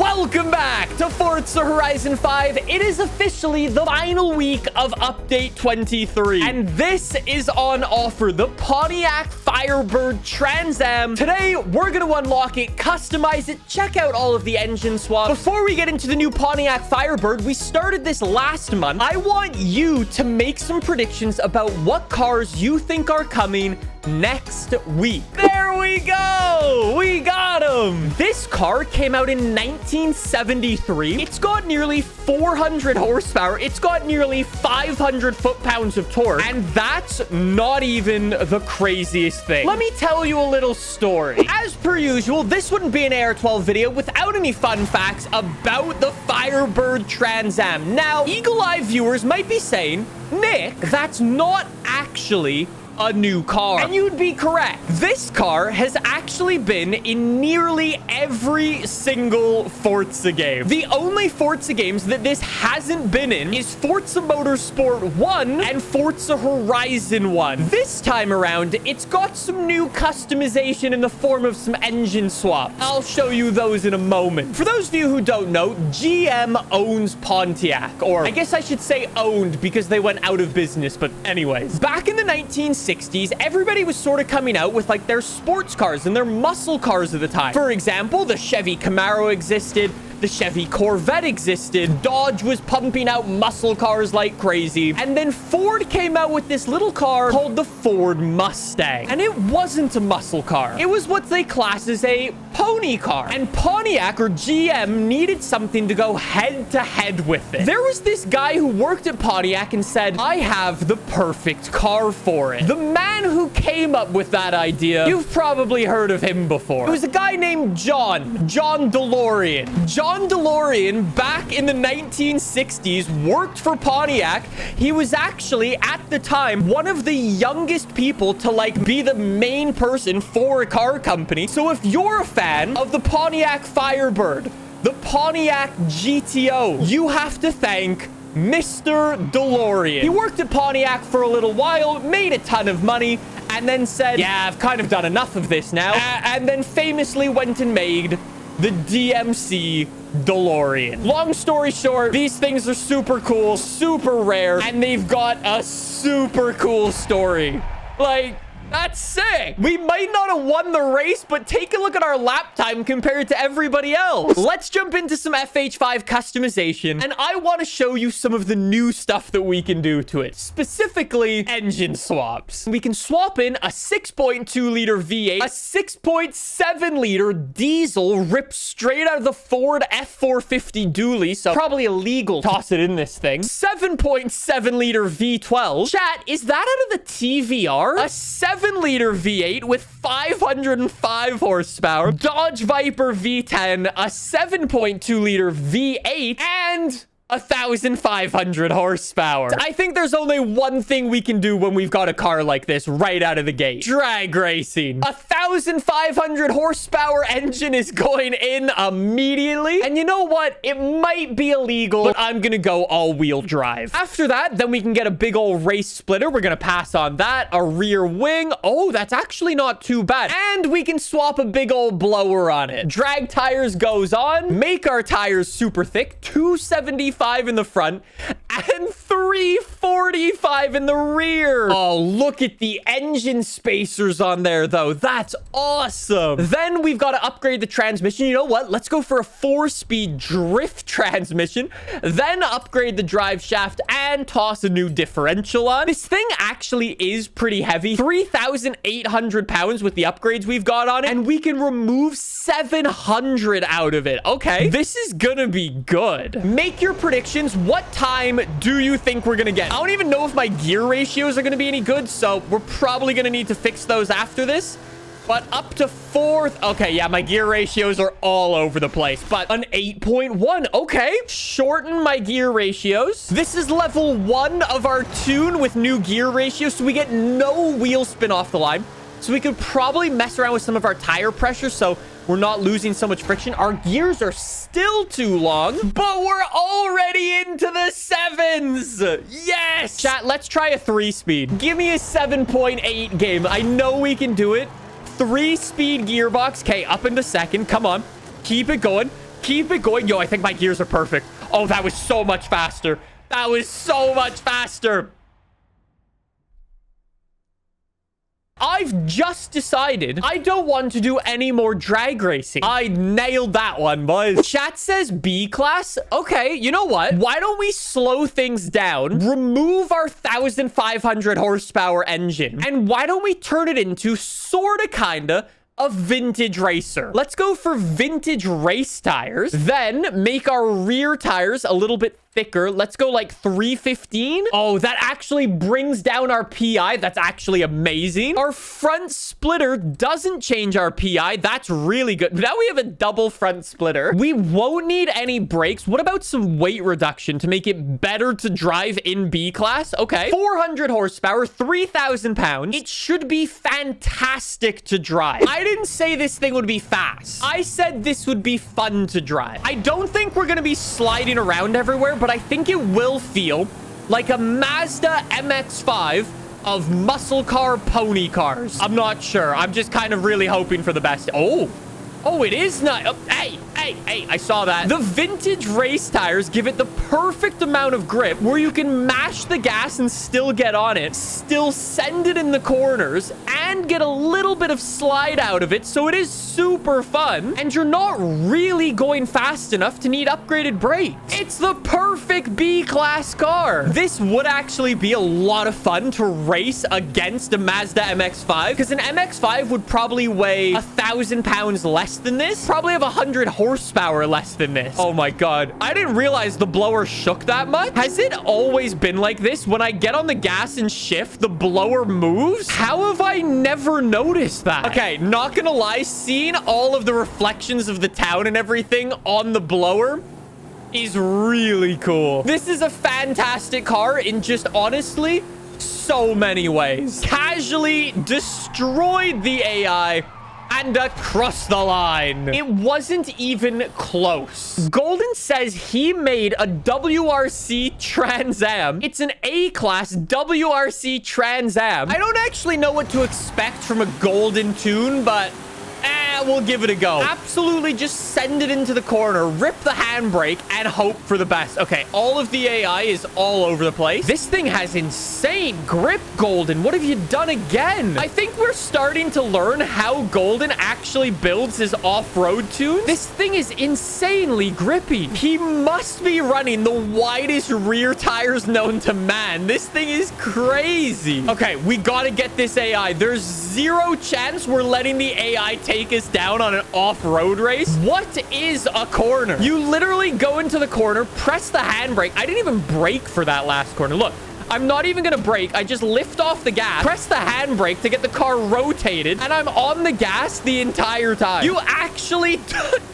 Welcome back to Forza Horizon 5. It is officially the final week of Update 23. And this is on offer, the Pontiac Firebird Trans Am. Today, we're going to unlock it, customize it, check out all of the engine swaps. Before we get into the new Pontiac Firebird, we started this last month. I want you to make some predictions about what cars you think are coming next week. There we go. We got him. This car came out in 1973. It's got nearly 400 horsepower. It's got nearly 500 foot-pounds of torque. And that's not even the craziest thing. Let me tell you a little story. As per usual, this wouldn't be an AR12 video without any fun facts about the Firebird Trans Am. Now, eagle-eye viewers might be saying, Nick, that's not actually a new car. And you'd be correct. This car has actually been in nearly every single Forza game. The only Forza games that this hasn't been in is Forza Motorsport 1 and Forza Horizon 1. This time around, it's got some new customization in the form of some engine swaps. I'll show you those in a moment. For those of you who don't know, GM owns Pontiac, or I guess I should say owned because they went out of business, but anyways. Back in the 1960s, everybody was sort of coming out with like their sports cars and their muscle cars at the time. For example, the Chevy Camaro existed. The Chevy Corvette existed. Dodge was pumping out muscle cars like crazy. And then Ford came out with this little car called the Ford Mustang. And it wasn't a muscle car. It was what they class as a pony car. And Pontiac, or GM, needed something to go head to head with it. There was this guy who worked at Pontiac and said, I have the perfect car for it. The man who came up with that idea, you've probably heard of him before. It was a guy named John DeLorean. John DeLorean, back in the 1960s, worked for Pontiac. He was actually, at the time, one of the youngest people to, like, be the main person for a car company. So if you're a fan of the Pontiac Firebird, the Pontiac GTO, you have to thank Mr. DeLorean. He worked at Pontiac for a little while, made a ton of money, and then said, yeah, I've kind of done enough of this now. And then famously went and made the DMC DeLorean. Long story short, these things are super cool, super rare, and they've got a super cool story. Like, that's sick. We might not have won the race, but take a look at our lap time compared to everybody else. Let's jump into some FH5 customization, and I want to show you some of the new stuff that we can do to it, specifically engine swaps. We can swap in a 6.2 liter V8, a 6.7 liter diesel ripped straight out of the Ford F450 dually, so probably illegal. Toss it in this thing. 7.7 liter V12. Chat, is that out of the TVR? A 7-liter V8 with 505 horsepower, Dodge Viper V10, a 7.2 liter V8, and 1,500 horsepower. I think there's only one thing we can do when we've got a car like this right out of the gate. Drag racing. 1,500 horsepower engine is going in immediately. And you know what? It might be illegal, but I'm gonna go all-wheel drive. After that, then we can get a big old race splitter. We're gonna pass on that. A rear wing. Oh, that's actually not too bad. And we can swap a big old blower on it. Drag tires goes on. Make our tires super thick. 275 in the front and 345 in the rear. Oh, look at the engine spacers on there, though. That's awesome. Then we've got to upgrade the transmission. You know what? Let's go for a 4-speed drift transmission. Then upgrade the drive shaft and toss a new differential on. This thing actually is pretty heavy. 3,800 pounds with the upgrades we've got on it. And we can remove 700 out of it. Okay, this is gonna be good. Make your predictions. What time do you think we're gonna get? I don't even know if my gear ratios are gonna be any good, so we're probably gonna need to fix those after this. But up to 4th. Okay, yeah, my gear ratios are all over the place. But an 8.1. Okay. Shorten my gear ratios. This is level 1 of our tune with new gear ratios, so we get no wheel spin off the line. So we could probably mess around with some of our tire pressure, so we're not losing so much friction. Our gears are still too long, but we're already into the 7s. Yes. Chat, let's try a 3-speed. Give me a 7.8 game. I know we can do it. 3-speed gearbox. Okay, up into 2nd. Come on. Keep it going. keep it going. Yo, I think my gears are perfect. Oh, that was so much faster. That was so much faster. I've just decided I don't want to do any more drag racing. I nailed that one, boys. Chat says B class. Okay, you know what? Why don't we slow things down, remove our 1,500 horsepower engine, and why don't we turn it into sorta kinda a vintage racer? Let's go for vintage race tires, then make our rear tires a little bit thicker. Let's go like 315. Oh, that actually brings down our PI. That's actually amazing. Our front splitter doesn't change our PI. That's really good. Now we have a double front splitter. We won't need any brakes. What about some weight reduction to make it better to drive in B class? Okay. 400 horsepower, 3,000 pounds. It should be fantastic to drive. I didn't say this thing would be fast. I said this would be fun to drive. I don't think we're going to be sliding around everywhere, but I think it will feel like a Mazda MX-5 of muscle car pony cars. I'm not sure. I'm just kind of really hoping for the best. Oh, it is not. Oh, hey, I saw that. The vintage race tires give it the perfect amount of grip where you can mash the gas and still get on it, still send it in the corners, and get a little bit of slide out of it. So it is super fun, and you're not really going fast enough to need upgraded brakes. It's the perfect B-class car. This would actually be a lot of fun to race against a Mazda MX-5, because an MX-5 would probably weigh 1,000 pounds less than this, probably have 100 horsepower less than this. Oh my god, I didn't realize the blower shook that much. Has it always been like this? When I get on the gas and shift, the blower moves? How have I never noticed that? Okay, not gonna lie, seeing all of the reflections of the town and everything on the blower is really cool. This is a fantastic car in just honestly so many ways. Casually destroyed the AI and across the line. It wasn't even close. Golden says he made a WRC Trans Am. It's an A-class WRC Trans Am. I don't actually know what to expect from a Golden tune, but we'll give it a go. Absolutely just send it into the corner, rip the handbrake, and hope for the best. Okay, all of the AI is all over the place. This thing has insane grip, Golden. What have you done again? I think we're starting to learn how Golden actually builds his off-road tunes. This thing is insanely grippy. He must be running the widest rear tires known to man. This thing is crazy. Okay, we gotta get this AI. There's zero chance we're letting the AI take us down on an off-road race. What is a corner? You literally go into the corner, press the handbrake. I didn't even brake for that last corner. Look, I'm not even gonna brake. I just lift off the gas, press the handbrake to get the car rotated, and I'm on the gas the entire time. You actually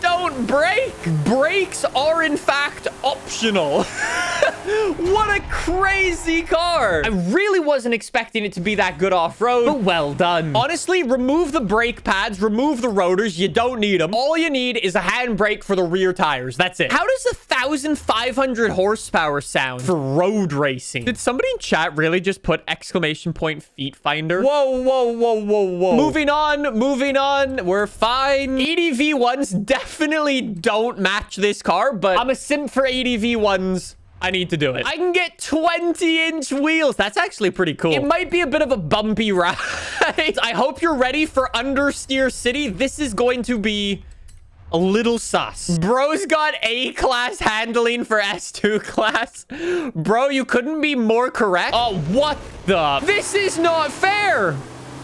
don't brake. Brakes are in fact optional. What a crazy car. I really wasn't expecting it to be that good off-road, but well done. Honestly, remove the brake pads, remove the rotors. You don't need them. All you need is a handbrake for the rear tires. That's it. How does 1,500 horsepower sound for road racing? Did somebody in chat really just put exclamation point feet finder? Whoa. Moving on. We're fine. 80V1s definitely don't match this car, but I'm a simp for 80V1s. I need to do it. I can get 20-inch wheels. That's actually pretty cool. It might be a bit of a bumpy ride. I hope you're ready for Understeer City. This is going to be a little sus. Bro's got A-class handling for S2 class. Bro, you couldn't be more correct. Oh, what the? This is not fair.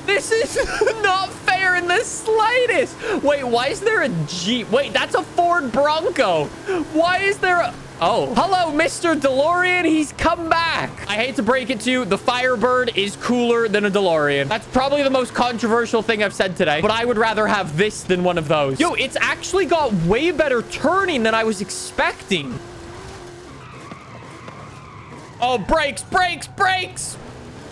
This is not fair in the slightest. Wait, why is there a Jeep? Wait, that's a Ford Bronco. Why is there a... Oh, hello, Mr. DeLorean. He's come back. I hate to break it to you. The Firebird is cooler than a DeLorean. That's probably the most controversial thing I've said today, but I would rather have this than one of those. Yo, it's actually got way better turning than I was expecting. Oh, brakes.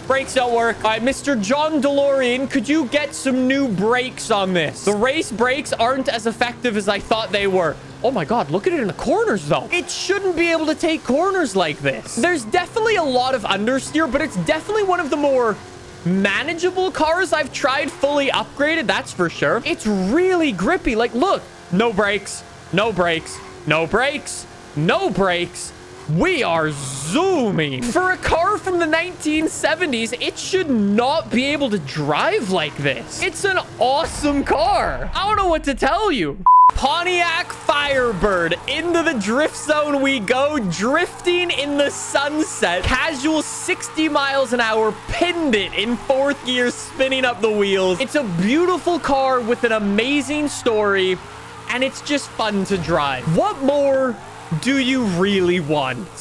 Brakes don't work. All right, Mr. John DeLorean, could you get some new brakes on this? The race brakes aren't as effective as I thought they were. Oh my god, look at it in the corners, though. It shouldn't be able to take corners like this. There's definitely a lot of understeer, but it's definitely one of the more manageable cars I've tried fully upgraded, that's for sure. It's really grippy. Like, look. No brakes. No brakes. No brakes. We are zooming. For a car from the 1970s, it should not be able to drive like this. It's an awesome car. I don't know what to tell you. Pontiac Firebird. Into the drift zone we go. Drifting in the sunset. Casual 60 miles an hour. Pinned it in 4th gear, spinning up the wheels. It's a beautiful car with an amazing story, and it's just fun to drive. What more do you really want?